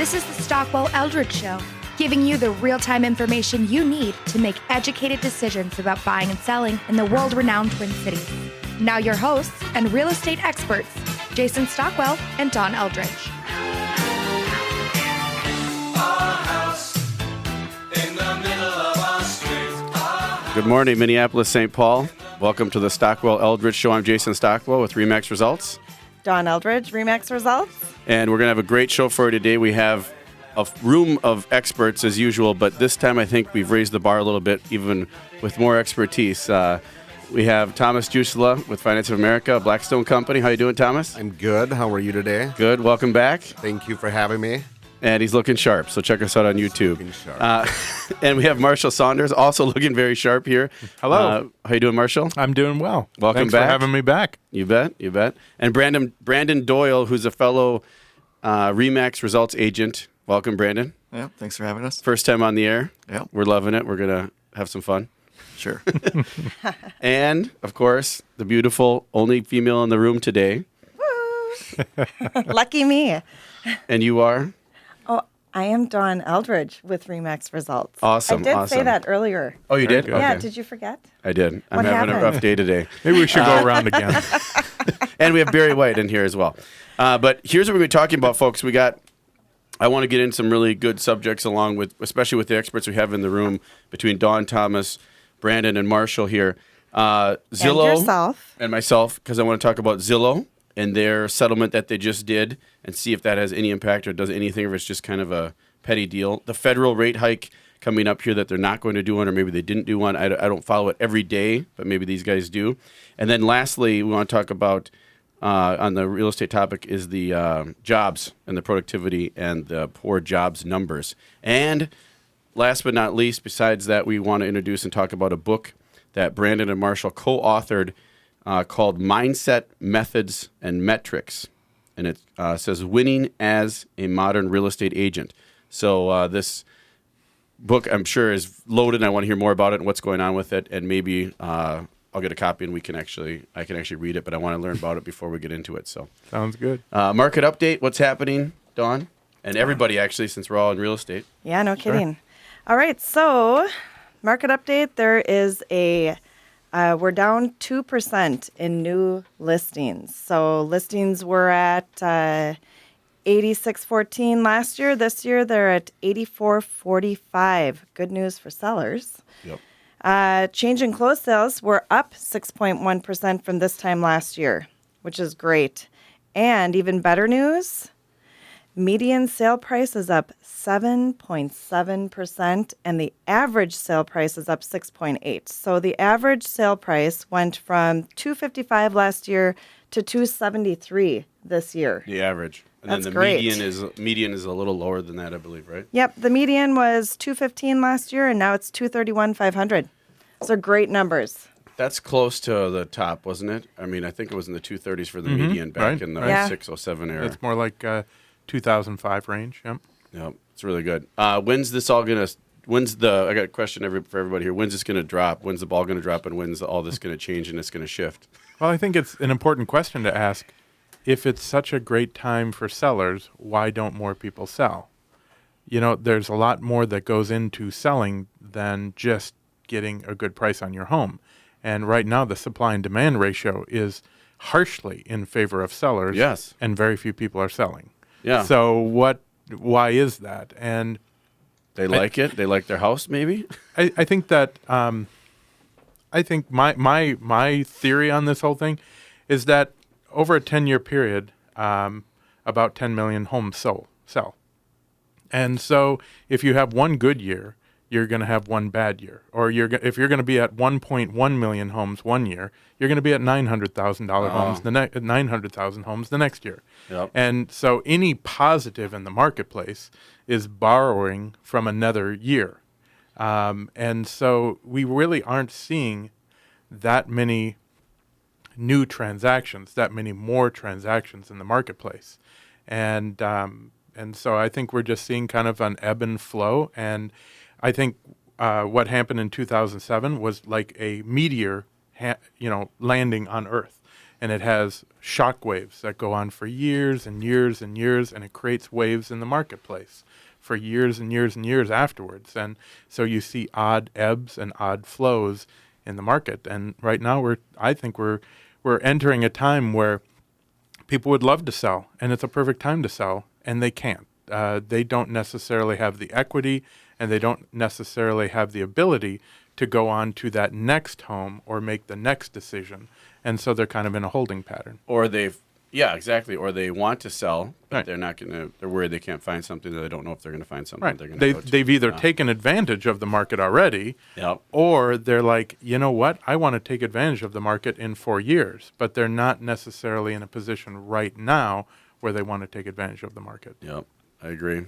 This is the Stockwell Eldridge Show, giving you the real-time information you need to make educated decisions about buying and selling in the world-renowned Twin Cities. Now your hosts and real estate experts, Jason Stockwell and Don Eldridge. Good morning, Minneapolis, St. Paul. Welcome to the Stockwell Eldridge Show. I'm Jason Stockwell with RE/MAX Results. Don Eldridge, RE/MAX Results. And we're going to have a great show for you today. We have a room of experts as usual, but this time I think we've raised the bar a little bit, even with more expertise. We have Thomas Jusela with Finance of America, a Blackstone company. How you doing, Thomas? I'm good. How are you today? Good. Welcome back. Thank you for having me. And he's looking sharp, so check us out on YouTube. Looking sharp. And we have Marshall Saunders, also looking very sharp here. Hello. How you doing, Marshall? I'm doing well. Welcome Thanks back. for having me back. You bet. And Brandon Doyle, who's a fellow RE/MAX Results agent. Welcome, Brandon. Yeah, thanks for having us. First time on the air. Yeah. We're loving it. We're going to have some fun. Sure. And, of course, the beautiful only female in the room today. Woo! Lucky me. And you are? Oh, I am Don Eldridge with RE/MAX Results. Awesome. I did say that earlier. Oh, you did? Very good. Yeah, Okay. did you forget? I did. I'm What having a happened? rough day today. Maybe we should go around again. And we have Barry White in here as well. But here's what we're going to be talking about, folks. I want to get in some really good subjects along with, especially with the experts we have in the room between Dawn, Thomas, Brandon, and Marshall here. Zillow. And yourself. And myself, because I want to talk about Zillow and their settlement that they just did and see if that has any impact or does anything, or if it's just kind of a petty deal. The federal rate hike coming up here that they're not going to do one, or maybe they didn't do one. I don't follow it every day, but maybe these guys do. And then lastly, we want to talk about, on the real estate topic, is the jobs and the productivity and the poor jobs numbers. And last but not least, besides that, we want to introduce and talk about a book that Brandon and Marshall co-authored called Mindset, Methods, and Metrics. And it says Winning as a Modern Real Estate Agent. So this book, I'm sure, is loaded, and I want to hear more about it and what's going on with it. And maybe I'll get a copy and I can actually read it, but I want to learn about it before we get into it. So Sounds good. market update, what's happening, Dawn? And everybody, actually, since we're all in real estate. Yeah, no kidding. All right, so market update. There is we're down 2% in new listings. So listings were at 8614 last year. This year they're at 8445. Good news for sellers. Yep. Change in closed sales were up 6.1% from this time last year, which is great. And even better news, median sale price is up 7.7%, and the average sale price is up 6.8%. So the average sale price went from $255 last year to $273 this year. The average. And That's then the great. median is a little lower than that, I believe, right? Yep, the median was $215 last year, and now it's $231,500. Those are great numbers. That's close to the top, wasn't it? I mean, I think it was in the 230s for the median back right, in the right. Yeah. 607 era. It's more like 2005 range. Yep. Yep, it's really good. When's this all going to, I got a question for everybody here. When's this going to drop? When's the ball going to drop, and when's all this going to change and it's going to shift? Well, I think it's an important question to ask. If it's such a great time for sellers, why don't more people sell? You know, there's a lot more that goes into selling than just getting a good price on your home. And right now, the supply and demand ratio is harshly in favor of sellers. Yes. And very few people are selling. Yeah. So why is that? And They like it? They like their house, maybe? I think that I think my theory on this whole thing is that over a 10-year period, about 10 million homes sell. And so if you have one good year, you're going to have one bad year. Or if you're going to be at 1.1 million homes one year, you're going to be at $900,000 homes, 900,000 homes the next year. Yep. And so any positive in the marketplace is borrowing from another year. And so we really aren't seeing that many new transactions, that many more transactions in the marketplace. And so I think we're just seeing kind of an ebb and flow. And I think what happened in 2007 was like a meteor landing on Earth. and it has shock waves that go on for years and years and years, and it creates waves in the marketplace for years and years and years afterwards. And so you see odd ebbs and odd flows in the market. And right now I think we're entering a time where people would love to sell, and it's a perfect time to sell, and they can't. They don't necessarily have the equity, and they don't necessarily have the ability to go on to that next home or make the next decision. And so they're kind of in a holding pattern. Or exactly. Or they want to sell, but Right. they're not going to. They're worried they can't find something. That they don't know if they're going to find something. Right. They're going to go to. They've either taken advantage of the market already, Yep. or they're like, you know what, I want to take advantage of the market in 4 years, but they're not necessarily in a position right now where they want to take advantage of the market. Yep. I agree.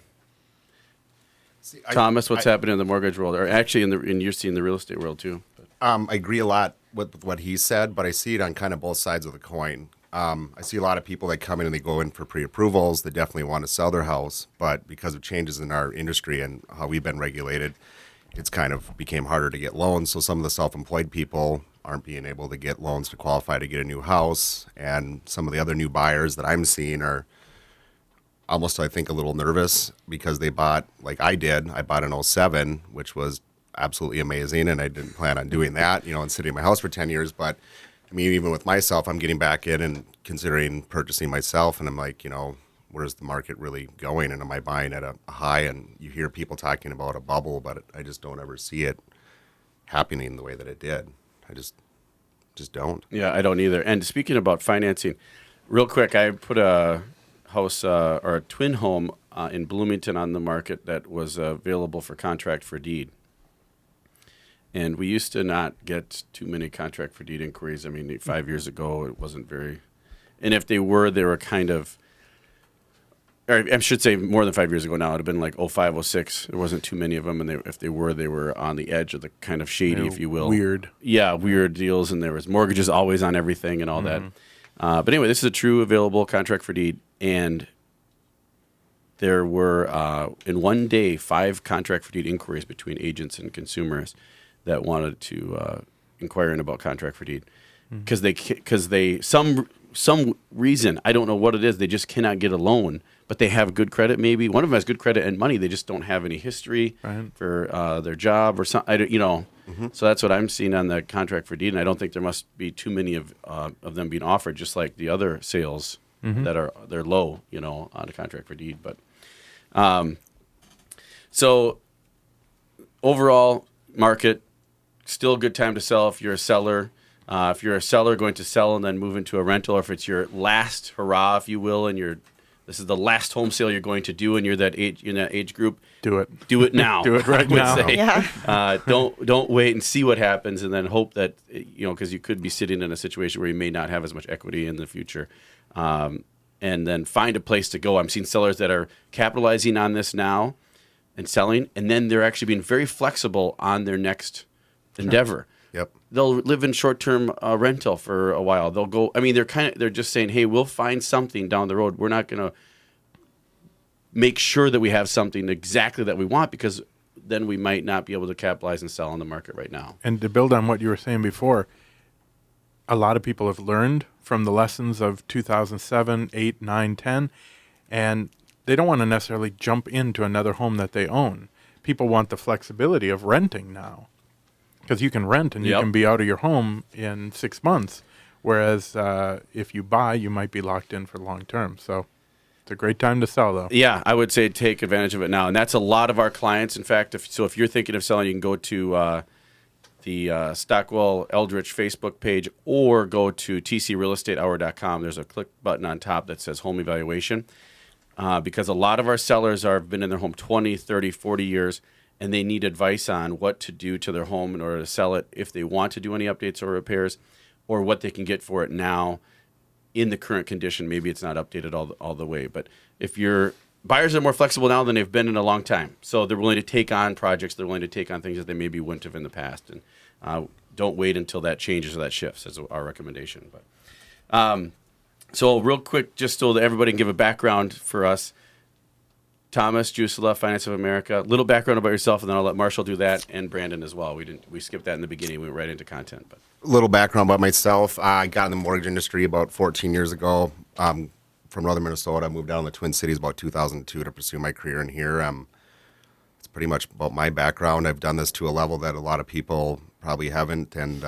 See, Thomas, what's happening in the mortgage world, or actually in you're seeing the real estate world too? I agree a lot with what he said, but I see it on kind of both sides of the coin. I see a lot of people that come in and they go in for pre-approvals. They definitely want to sell their house, but because of changes in our industry and how we've been regulated, it's kind of became harder to get loans. So some of the self-employed people aren't being able to get loans to qualify to get a new house. And some of the other new buyers that I'm seeing are almost, I think, a little nervous because they bought, like I did. I bought an '07, which was absolutely amazing, and I didn't plan on doing that, and sitting in my house for 10 years. But I mean, even with myself, I'm getting back in and considering purchasing myself, and I'm like, where's the market really going, and am I buying at a high? And you hear people talking about a bubble, but I just don't ever see it happening the way that it did. I just don't. Yeah, I don't either. And speaking about financing, real quick, I put a house or a twin home in Bloomington on the market that was available for contract for deed. And we used to not get too many contract for deed inquiries. I mean, 5 years ago, it wasn't very. And if they were kind of, or I should say more than 5 years ago now, it would have been like 05, 06. There wasn't too many of them. And if they were on the edge of the kind of shady, if you will. Weird. Yeah, weird deals. And there was mortgages always on everything and all that. But anyway, this is a true available contract for deed. And there were, in one day, 5 contract for deed inquiries between agents and consumers that wanted to inquire about contract for deed, because they some reason, I don't know what it is, they just cannot get a loan, but they have good credit. Maybe one of them has good credit and money, they just don't have any history for their job or something. So that's what I'm seeing on the contract for deed, and I don't think there must be too many of them being offered, just like the other sales that they're low, on a contract for deed. But so overall market. Still a good time to sell if you're a seller. If you're a seller going to sell and then move into a rental, or if it's your last hurrah, if you will, and this is the last home sale you're going to do, and you're that age group, Do it. do it now. Do it right now. Say. Yeah. Don't wait and see what happens, and then hope that because you could be sitting in a situation where you may not have as much equity in the future, and then find a place to go. I'm seeing sellers that are capitalizing on this now and selling, and then they're actually being very flexible on their next endeavor. Yep. They'll live in short-term rental for a while. They'll go. I mean, they're just saying, "Hey, we'll find something down the road. We're not going to make sure that we have something exactly that we want, because then we might not be able to capitalize and sell on the market right now." And to build on what you were saying before, a lot of people have learned from the lessons of 2007, 8, 9, 10, and they don't want to necessarily jump into another home that they own. People want the flexibility of renting now, because you can rent and you can be out of your home in 6 months, whereas if you buy, you might be locked in for long term. So it's a great time to sell, though. Yeah, I would say take advantage of it now, and that's a lot of our clients. In fact, if you're thinking of selling, you can go to the Stockwell Eldridge Facebook page, or go to tcrealestatehour.com. There's a click button on top that says home evaluation, because a lot of our sellers have been in their home 20, 30, 40 years, and they need advice on what to do to their home in order to sell it, if they want to do any updates or repairs, or what they can get for it now in the current condition. Maybe it's not updated all the way. But if your buyers are more flexible now than they've been in a long time, so they're willing to take on projects, they're willing to take on things that they maybe wouldn't have in the past. And don't wait until that changes or that shifts, is our recommendation. But so real quick, just so that everybody can give a background for us, Thomas Jusela, Finance of America. A little background about yourself, and then I'll let Marshall do that, and Brandon as well. We skipped that in the beginning. We went right into content. But A little background about myself. I got in the mortgage industry about 14 years ago. From northern Minnesota, I moved down to the Twin Cities about 2002 to pursue my career in here. It's pretty much about my background. I've done this to a level that a lot of people probably haven't, and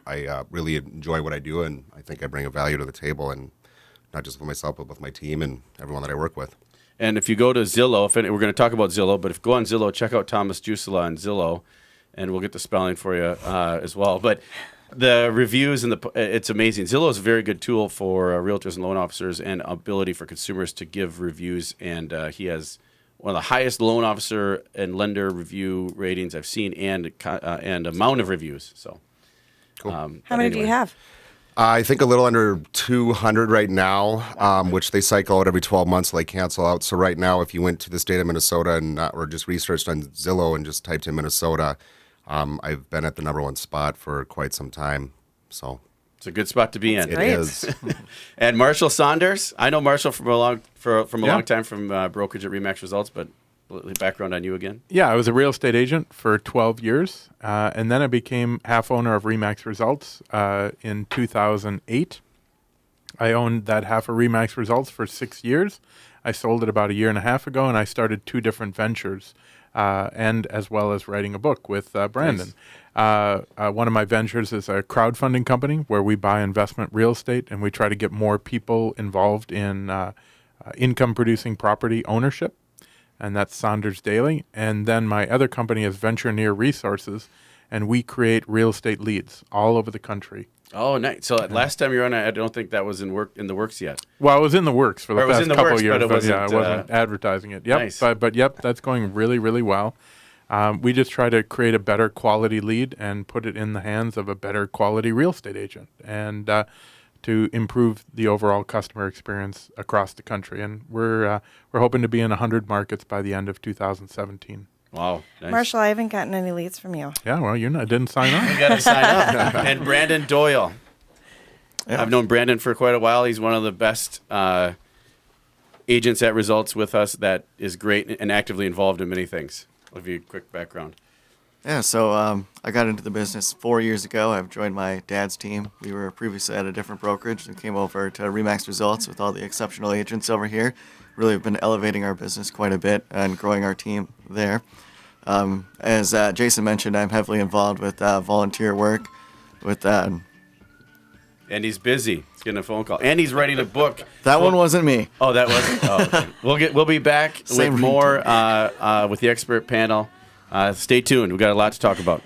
I really enjoy what I do, and I think I bring a value to the table, and not just with myself, but with my team and everyone that I work with. And if you go to Zillow, we're going to talk about Zillow, but if you go on Zillow, check out Thomas Jusela on Zillow, and we'll get the spelling for you as well. But the reviews and it's amazing. Zillow is a very good tool for realtors and loan officers and ability for consumers to give reviews. And he has one of the highest loan officer and lender review ratings I've seen, and amount of reviews. So, Cool. How many do you have? I think a little under 200 right now, which they cycle out every 12 months, so they cancel out. So right now, if you went to the state of Minnesota and or just researched on Zillow and just typed in Minnesota, I've been at the #1 spot for quite some time. So it's a good spot to be in. it Great. is. And Marshall Saunders, I know Marshall from a long Yeah. time from brokerage at Remax Results, but a little background on you again. Yeah, I was a real estate agent for 12 years, and then I became half owner of Remax Results in 2008. I owned that half of Remax Results for 6 years. I sold it about a year and a half ago, and I started 2 different ventures, and as well as writing a book with Brandon. One of my ventures is a crowdfunding company where we buy investment real estate, and we try to get more people involved in income-producing property ownership. And that's Saunders Daily. And then my other company is Venture Near Resources, and we create real estate leads all over the country. Oh, nice. So last time you were on, I don't think that was in the works yet. Well, it was in the works for the Or it was past in the couple works, of years, but it wasn't, I wasn't advertising it. Yep, Nice. but yep, that's going really, really well. We just try to create a better quality lead and put it in the hands of a better quality real estate agent, and to improve the overall customer experience across the country. And we're hoping to be in 100 markets by the end of 2017. Wow. Nice. Marshall, I haven't gotten any leads from you. Yeah, well, didn't sign up. You got to sign up. And Brandon Doyle. Yeah. I've known Brandon for quite a while. He's one of the best agents at Results with us that is great and actively involved in many things. I'll give you a quick background. Yeah, so I got into the business 4 years ago. I've joined my dad's team. We were previously at a different brokerage and came over to Remax Results with all the exceptional agents over here. Really have been elevating our business quite a bit and growing our team there. As Jason mentioned, I'm heavily involved with volunteer work with And he's busy. He's getting a phone call. And he's writing a book. that one wasn't me. Oh, that wasn't. Oh, okay. We'll be back Same with more with the expert panel. Stay tuned. We've got a lot to talk about.